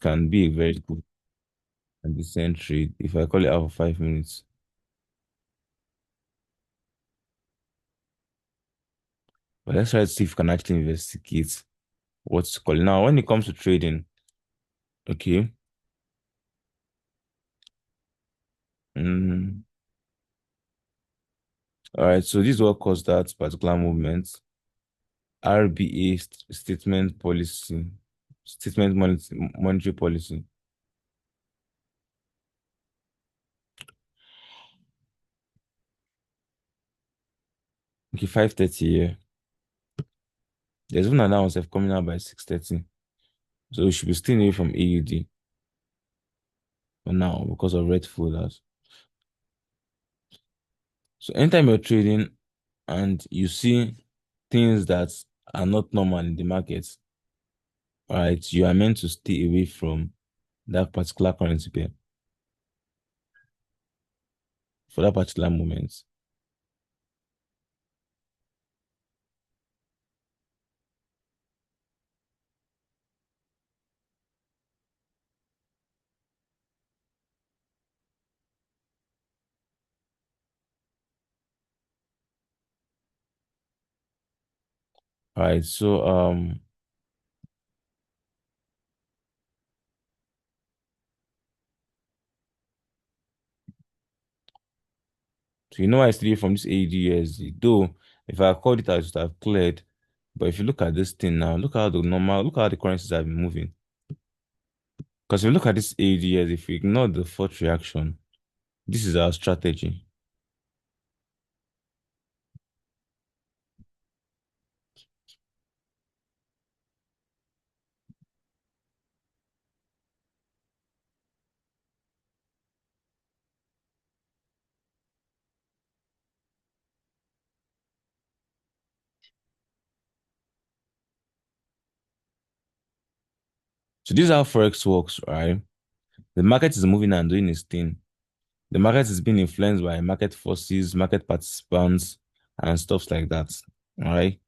can be a very good and decent trade if I call it out for 5 minutes. But let's try to see if we can actually investigate what's called. Now, when it comes to trading, okay, mm, all right, so this is what caused that particular movement. RBA statement policy, statement monetary policy. Okay, 5:30 here. There's even another one coming out by 6:30. So we should be staying away from AUD for now because of red folders. So anytime you're trading and you see things that are not normal in the market, all right, you are meant to stay away from that particular currency pair for that particular moment. All right, so you know I studied from this AUD though if I called it I should have cleared. But if you look at this thing now, look at how the currencies have been moving. Because if you look at this AUD, if you ignore the fourth reaction, this is our strategy. So this is how Forex works, right? The market is moving and doing its thing. The market is being influenced by market forces, market participants, and stuff like that. All right.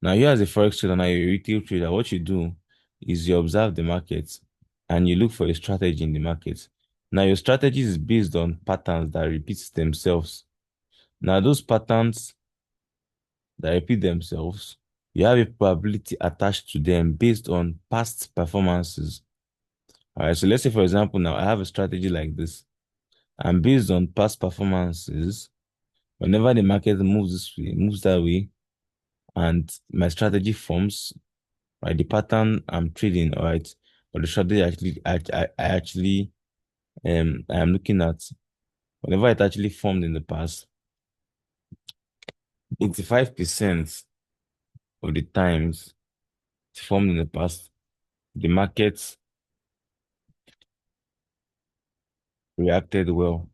Now, you as a Forex trader, now you're a retail trader, what you do is you observe the market and you look for a strategy in the market. Now, your strategy is based on patterns that repeat themselves. Now, those patterns that repeat themselves, you have a probability attached to them based on past performances. All right. So let's say, for example, now I have a strategy like this. And based on past performances, whenever the market moves this way, moves that way, and my strategy forms, right, the pattern I'm trading, all right, or the strategy I am looking at, whenever it actually formed in the past, 85% of the times it formed in the past, the market reacted well.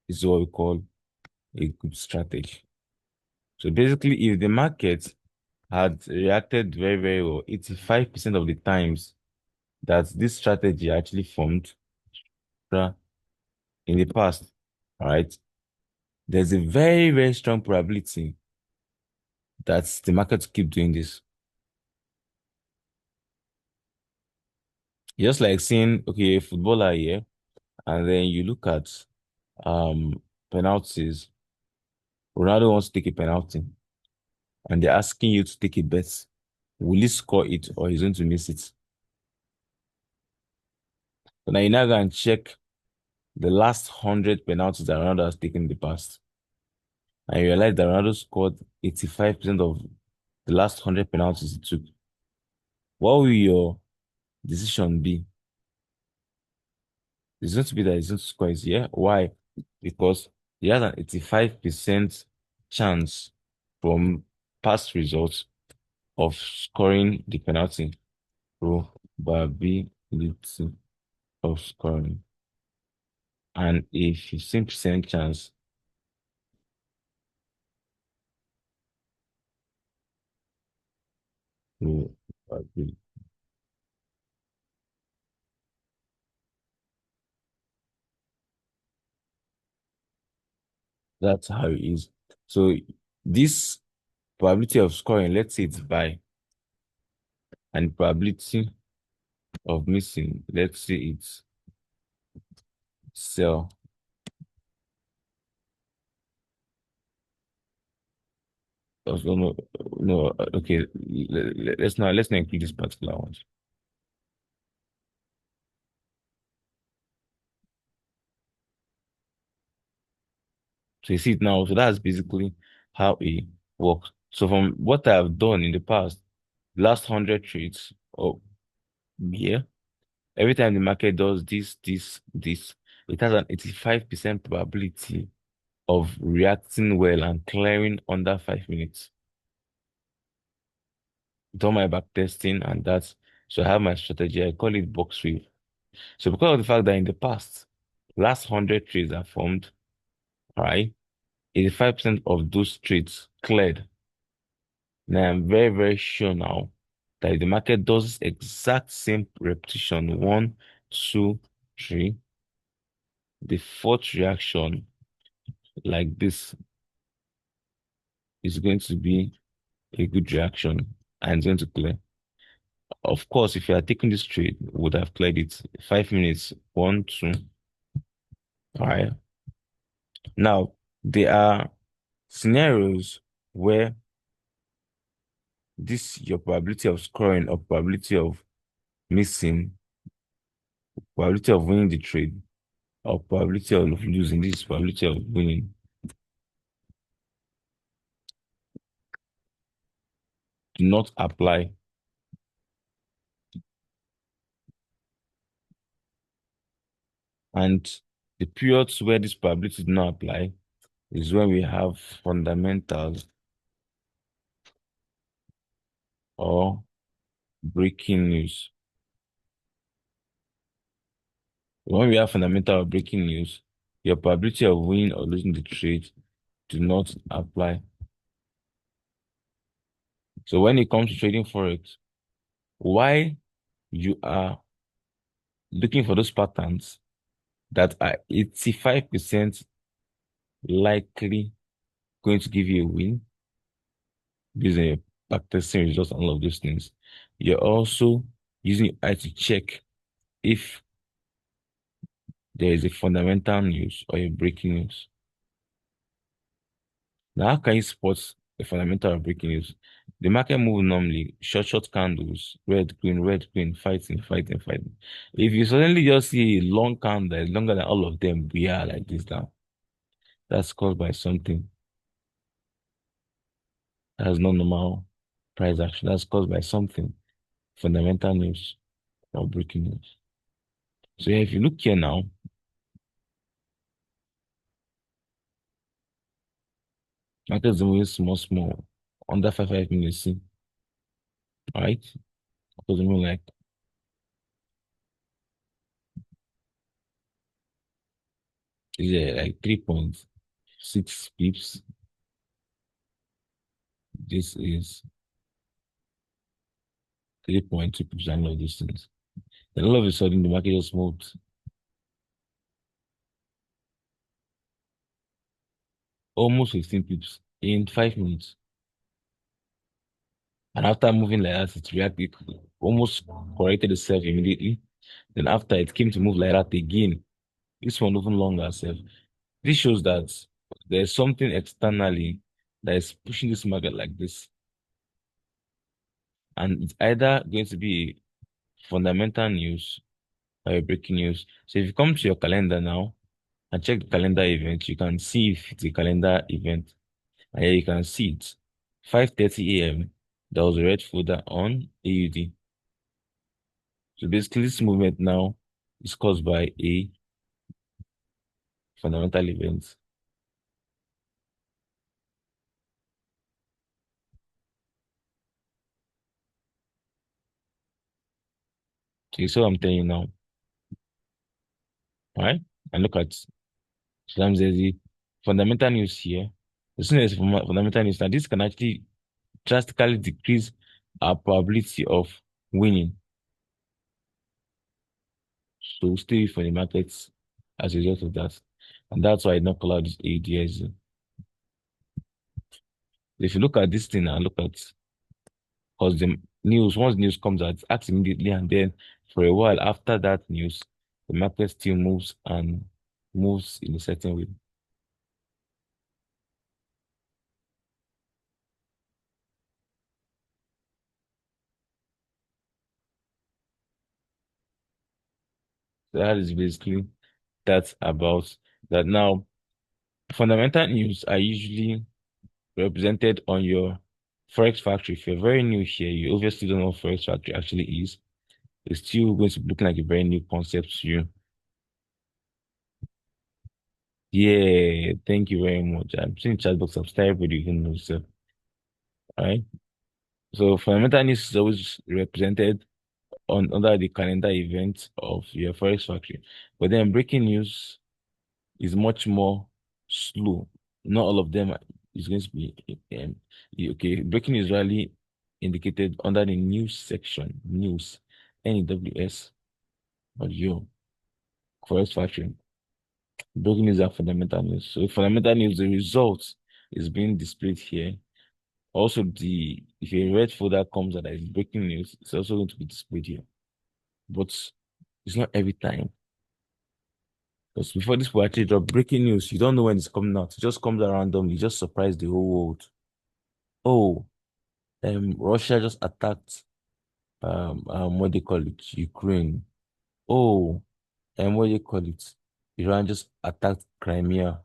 This is what we call a good strategy. So basically, if the market had reacted very, very well, 85% of the times that this strategy actually formed in the past, all right, there's a very, very strong probability that the market will keep doing this. Just like seeing, okay, a footballer here, and then you look at penalties. Ronaldo wants to take a penalty, and they're asking you to take a bet. Will he score it or he's going to miss it? So now you now go and check the last 100 penalties that Ronaldo has taken in the past. And you realize that Ronaldo scored 85% of the last 100 penalties he took. What will your decision be? It's going to be that it's going to score it, yeah? Why? Because he has an 85% chance from past results of scoring the penalty. Probability of scoring. And a 15% chance. Probability. That's how it is. So this probability of scoring, let's say it's by. and the probability of missing, let's say it's sell. Oh, no, no, okay. Let's not include this particular one. So you see it now. So that's basically how it works. So from what I've done in the past, last 100 trades, oh yeah, every time the market does this, it has an 85% probability of reacting well and clearing under 5 minutes. Done my back testing and that's so I have my strategy. I call it box wave. So because of the fact that in the past, last 100 trades are formed, right? 85% of those trades cleared. Now I'm very, very sure now that if the market does this exact same repetition, one, two, three, the fourth reaction like this is going to be a good reaction and it's going to clear. Of course, if you are taking this trade, would have cleared it 5 minutes, one, two. All right. Now, there are scenarios where this your probability of scoring or probability of missing, probability of winning the trade, or probability of losing, this is probability of winning, do not apply. And the periods where this probability do not apply is when we have fundamentals or breaking news. When we have fundamental or breaking news, your probability of winning or losing the trade do not apply. So when it comes to trading forex, why you are looking for those patterns that are 85% likely going to give you a win based on your backtesting results and all of those things. You're also using your eye to check if there is a fundamental news or a breaking news. Now, how can you spot the fundamental or breaking news? The market move normally short candles, red, green, fighting, fighting, fighting. If you suddenly just see a long candle that is longer than all of them, we are like this now. That's caused by something that has no normal price action. That's caused by something, fundamental news or breaking news. So yeah, if you look here now, market is moving small, under 5 minutes, see, right? Because moving like is like 3.6 pips. This is 3.2 pips and all of these things. Then all of a sudden the market just moved almost 15 pips in 5 minutes. And after moving like that, it reacted almost corrected itself immediately. Then after it came to move like that again, this one even longer self. This shows that there's something externally that is pushing this market like this. And it's either going to be fundamental news or a breaking news. So if you come to your calendar now and check the calendar event, you can see if it's a calendar event. And here you can see it. 5:30 a.m. There was a red folder on AUD. So basically this movement now is caused by a fundamental event. So you see what I'm telling you now, right? And look at sometimes there's the fundamental news here. As soon as fundamental news, now this can actually drastically decrease our probability of winning. So stay for the markets as a result of that. And that's why I don't call out this ADS. If you look at this thing and look at, because News, once news comes out, acts immediately, and then for a while after that news, the market still moves and moves in a certain way. So that is basically that's about that. Now, fundamental news are usually represented on your Forex Factory. If you're very new here, you obviously don't know what Forex Factory actually is. It's still going to be looking like a very new concept to you. Yeah, thank you very much. I'm seeing chat box subscribe, but you even know so. All right. So fundamental news is always represented on under the calendar event of your Forex Factory. But then breaking news is much more slow. Not all of them is going to be okay. Breaking is usually indicated under the news section, news, NEWS, or your Forex Factory. Breaking news are fundamental news. So fundamental news, the result is being displayed here. Also, the if a red folder comes and there is breaking news, it's also going to be displayed here. But it's not every time. Because before this will actually drop breaking news, you don't know when it's coming out. It just comes out randomly, just surprise the whole world. Oh, Russia just attacked what they call it, Ukraine. Oh, and what do you call it? Iran just attacked Crimea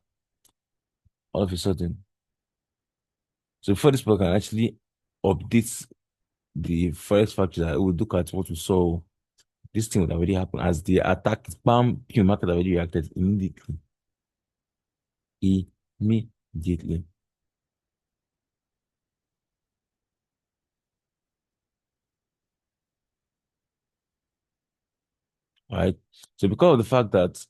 all of a sudden. So before this book can actually update the forest factory that will look at what we saw, this thing would already happen as the attack spam Q market already reacted immediately. Immediately. Right. So because of the fact that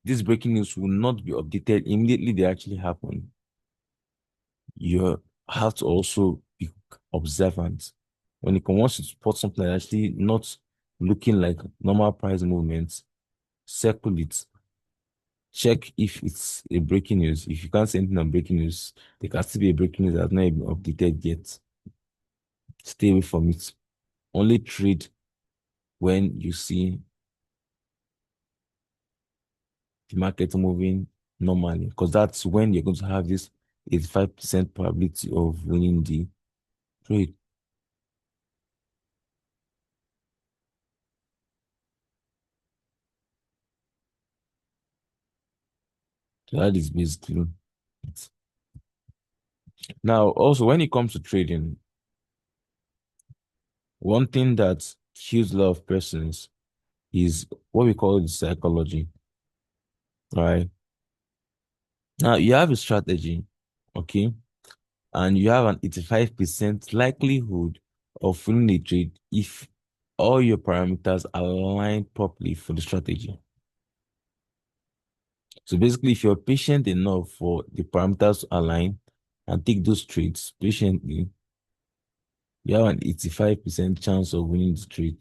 this breaking news will not be updated immediately they actually happen, you have to also be observant. When it comes to support something that actually not looking like normal price movements, circle it. Check if it's a breaking news. If you can't see anything on breaking news, there can still be a breaking news that's not even updated yet. Stay away from it. Only trade when you see the market moving normally, because that's when you're going to have this 85% probability of winning the trade. So that is basically it. Now, also, when it comes to trading, one thing that kills a lot of persons is what we call the psychology, right? Now, you have a strategy, okay, and you have an 85% likelihood of winning the trade if all your parameters align properly for the strategy. So basically, if you're patient enough for the parameters to align and take those trades patiently, you have an 85% chance of winning the trade.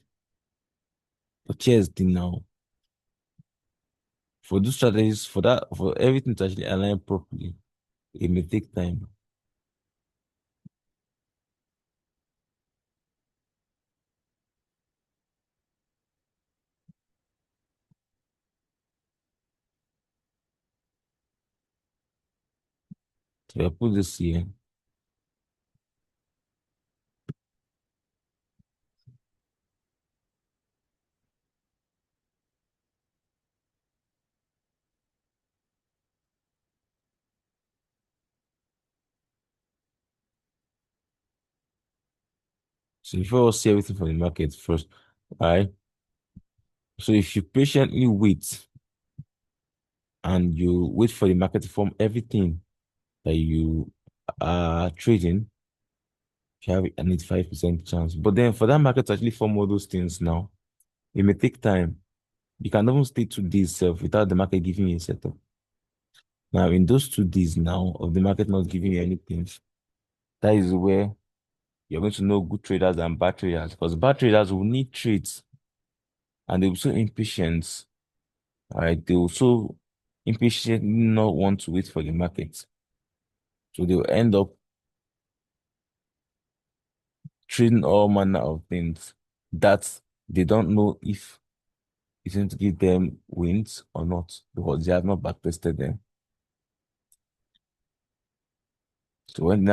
But here's the thing now. For those strategies, for everything to actually align properly, it may take time. So I put this here. So if you all see everything from the market first, all right? So if you patiently wait and you wait for the market to form everything that you are trading, you have an 85% chance. But then for that market to actually form all those things now, it may take time. You can even stay 2 days self without the market giving you a setup. Now, in those 2 days now of the market not giving you anything, that is where you're going to know good traders and bad traders. Because bad traders will need trades and they'll be so impatient. All right, they will so impatient not want to wait for the market. So they'll end up trading all manner of things that they don't know if it's going to give them wins or not because they have not backtested them. So when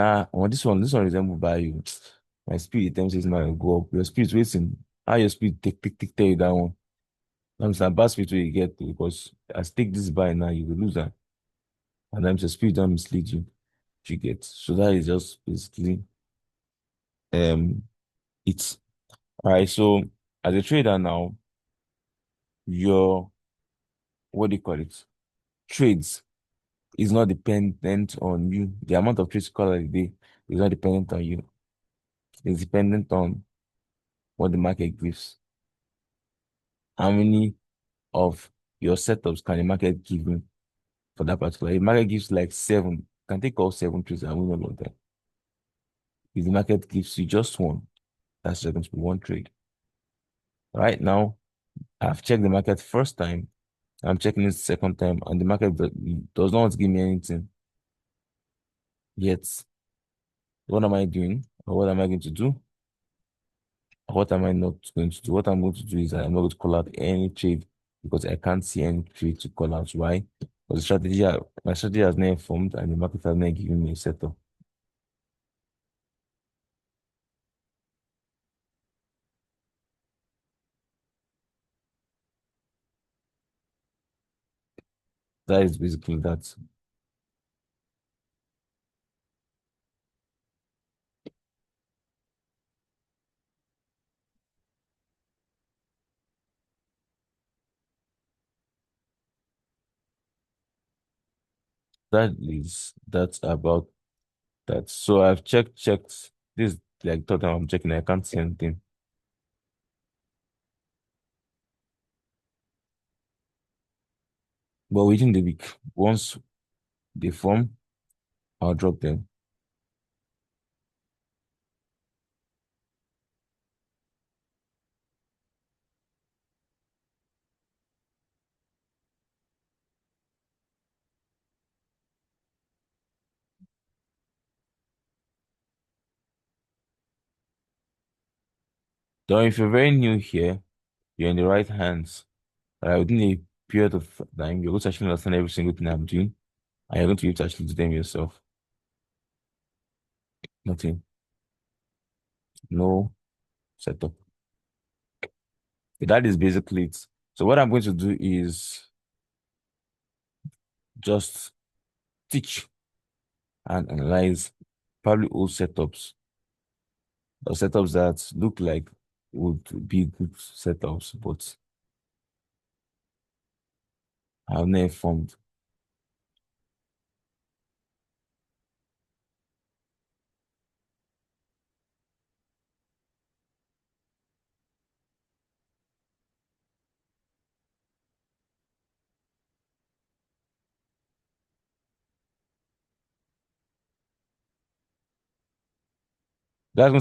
this one resemble by you, my spirit them says now go up. Your spirit waiting. How your spirit take tell you that one? I'm saying bad spirit will you get to because as take this buy now, you will lose that. And I'm just spirit don't mislead you. You get. So that is just basically um it. All right. So as a trader now, your what do you call it? Trades is not dependent on you. The amount of trades you call a day is not dependent on you. It's dependent on what the market gives. How many of your setups can the market give you for that particular? If the market gives like seven, you can take all seven trades and win all of them. If the market gives you just one, that's just going to be one trade. Right now, I've checked the market first time. I'm checking it second time, and the market does not give me anything yet. What am I doing? Or what am I going to do? What am I not going to do? What I'm going to do is I'm not going to call out any trade because I can't see any trade to call out. Why? Because my strategy has not formed and the market has not given me a setup. That is basically that. That's about that. So I've checked this like third time I'm checking, I can't see anything. But within the week, once they form, I'll drop them. Though if you're very new here, you're in the right hands. Within a period of time, you're going to actually understand every single thing I'm doing, and you're going to be able to actually do them yourself. Nothing. No setup. That is basically it. So what I'm going to do is just teach and analyze probably old setups or setups that look like would be good setups, but have never formed. That's